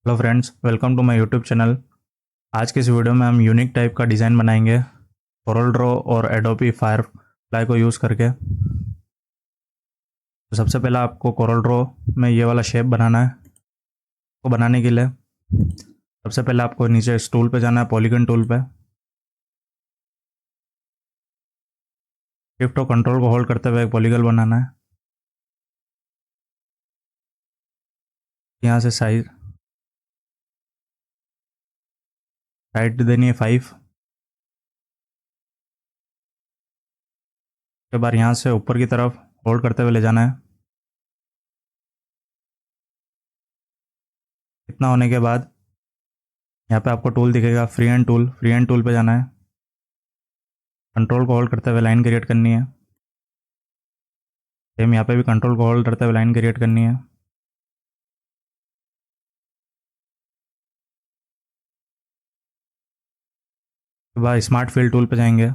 Hello friends, welcome to my YouTube channel. आज के इस वीडियो में हम यूनिक टाइप का डिज़ाइन बनाएंगे कोरल ड्रॉ और एडोबी फायरफ्लाई को यूज़ करके। तो सबसे पहले आपको कोरल ड्रॉ में ये वाला शेप बनाना है। को बनाने के लिए सबसे पहले आपको नीचे इस टूल पे जाना है, पॉलीगन टूल पे। शिफ्ट और कंट्रोल को होल्ड करते हुए एक पॉलीगन बनाना है। यहाँ से साइज हाइट देनी है 5। उसके बाद यहाँ से ऊपर की तरफ होल्ड करते हुए ले जाना है। इतना होने के बाद यहाँ पे आपको टूल दिखेगा, फ्री हैंड टूल पे जाना है। कंट्रोल को होल्ड करते हुए लाइन क्रिएट करनी है। सेम यहाँ पे भी कंट्रोल को होल्ड करते हुए लाइन क्रिएट करनी है। उसके बाद स्मार्ट फिल टूल पे जाएंगे।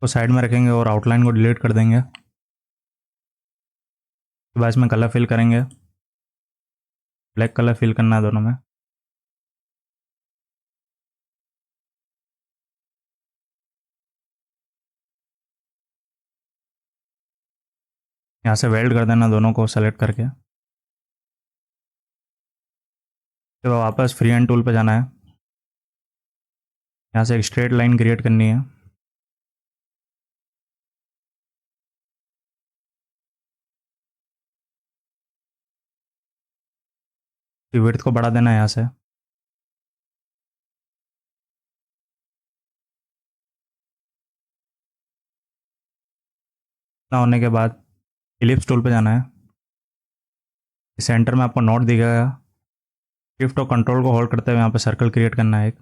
तो साइड में रखेंगे और आउटलाइन को डिलीट कर देंगे। उसके बाद इसमें कलर फिल करेंगे। ब्लैक कलर फिल करना है दोनों में। यहाँ से वेल्ड कर देना दोनों को सेलेक्ट करके। फिर वापस फ्री हैंड टूल पे जाना है। यहाँ से एक स्ट्रेट लाइन क्रिएट करनी है। फिर विड्थ को बढ़ा देना है यहाँ से। इतना होने के बाद इलिप्स टूल पे जाना है। सेंटर में आपको नोट दिखेगा। शिफ्ट और कंट्रोल को होल्ड करते हुए यहाँ पे सर्कल क्रिएट करना है एक।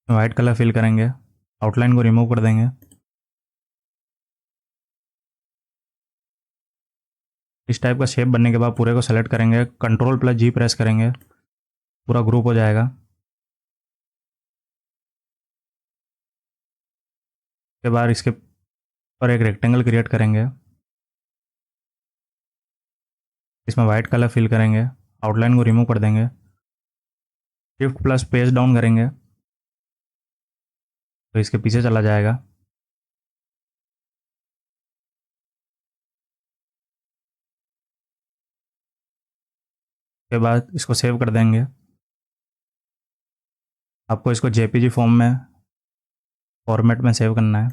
वाइट कलर फिल करेंगे। आउटलाइन को रिमूव कर देंगे। इस टाइप का शेप बनने के बाद पूरे को सेलेक्ट करेंगे, कंट्रोल प्लस जी प्रेस करेंगे, पूरा ग्रुप हो जाएगा। उसके बाद इसके ऊपर एक रेक्टेंगल क्रिएट करेंगे। इसमें वाइट कलर फिल करेंगे। आउटलाइन को रिमूव कर देंगे। शिफ्ट प्लस पेज डाउन करेंगे तो इसके पीछे चला जाएगा। उसके बाद इसको सेव कर देंगे। आपको इसको जेपीजी फॉर्म में फॉर्मेट में सेव करना है।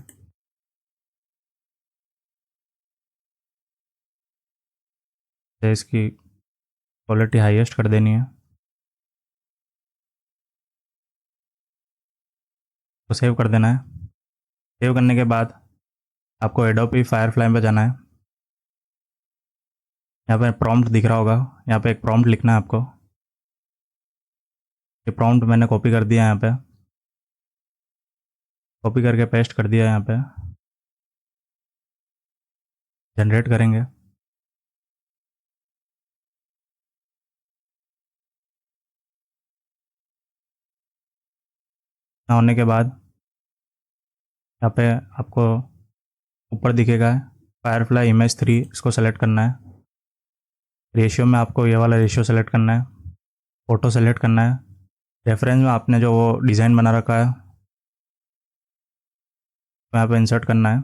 तो इसकी क्वालिटी हाईएस्ट कर देनी है। तो सेव कर देना है। सेव करने के बाद आपको एडोबी फायरफ्लाई में जाना है। यहाँ पे प्रॉम्प्ट दिख रहा होगा, यहाँ पे एक प्रॉम्प्ट लिखना है आपको। ये प्रॉम्प्ट मैंने कॉपी कर दिया यहाँ पे। कॉपी करके पेस्ट कर दिया यहाँ पे। जनरेट करेंगे। ना होने के बाद यहाँ पे आपको ऊपर दिखेगा फायरफ्लाई इमेज 3, इसको सेलेक्ट करना है। रेशियो में आपको ये वाला रेशियो सेलेक्ट करना है। फ़ोटो सेलेक्ट करना है। रेफरेंस में आपने जो वो डिज़ाइन बना रखा है तो यहाँ पे इंसर्ट करना है।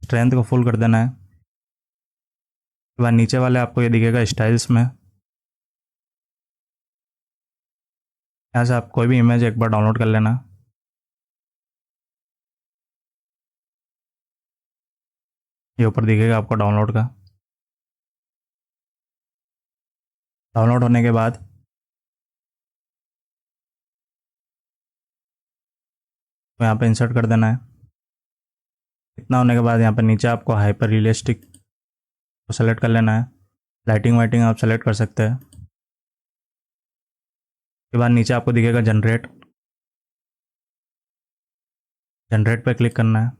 स्ट्रेंथ को फुल कर देना है। उसके बाद नीचे वाले आपको ये दिखेगा स्टाइल्स में। यहाँ से आप कोई भी इमेज एक बार डाउनलोड कर लेना। ये ऊपर दिखेगा आपको डाउनलोड का। डाउनलोड होने के बाद तो यहाँ पे इंसर्ट कर देना है। इतना होने के बाद यहाँ पर नीचे आपको हाइपर रियलिस्टिक को सेलेक्ट कर लेना है। लाइटिंग वाइटिंग आप सेलेक्ट कर सकते हैं। उसके बाद नीचे आपको दिखेगा जनरेट। जनरेट पे क्लिक करना है।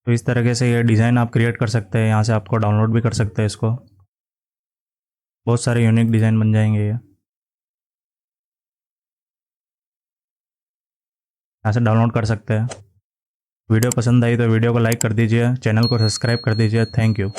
तो इस तरीके से ये डिज़ाइन आप क्रिएट कर सकते हैं। यहाँ से आपको डाउनलोड भी कर सकते हैं इसको। बहुत सारे यूनिक डिज़ाइन बन जाएंगे ये। यहाँ से डाउनलोड कर सकते हैं। वीडियो पसंद आई तो वीडियो को लाइक कर दीजिए, चैनल को सब्सक्राइब कर दीजिए। Thank you.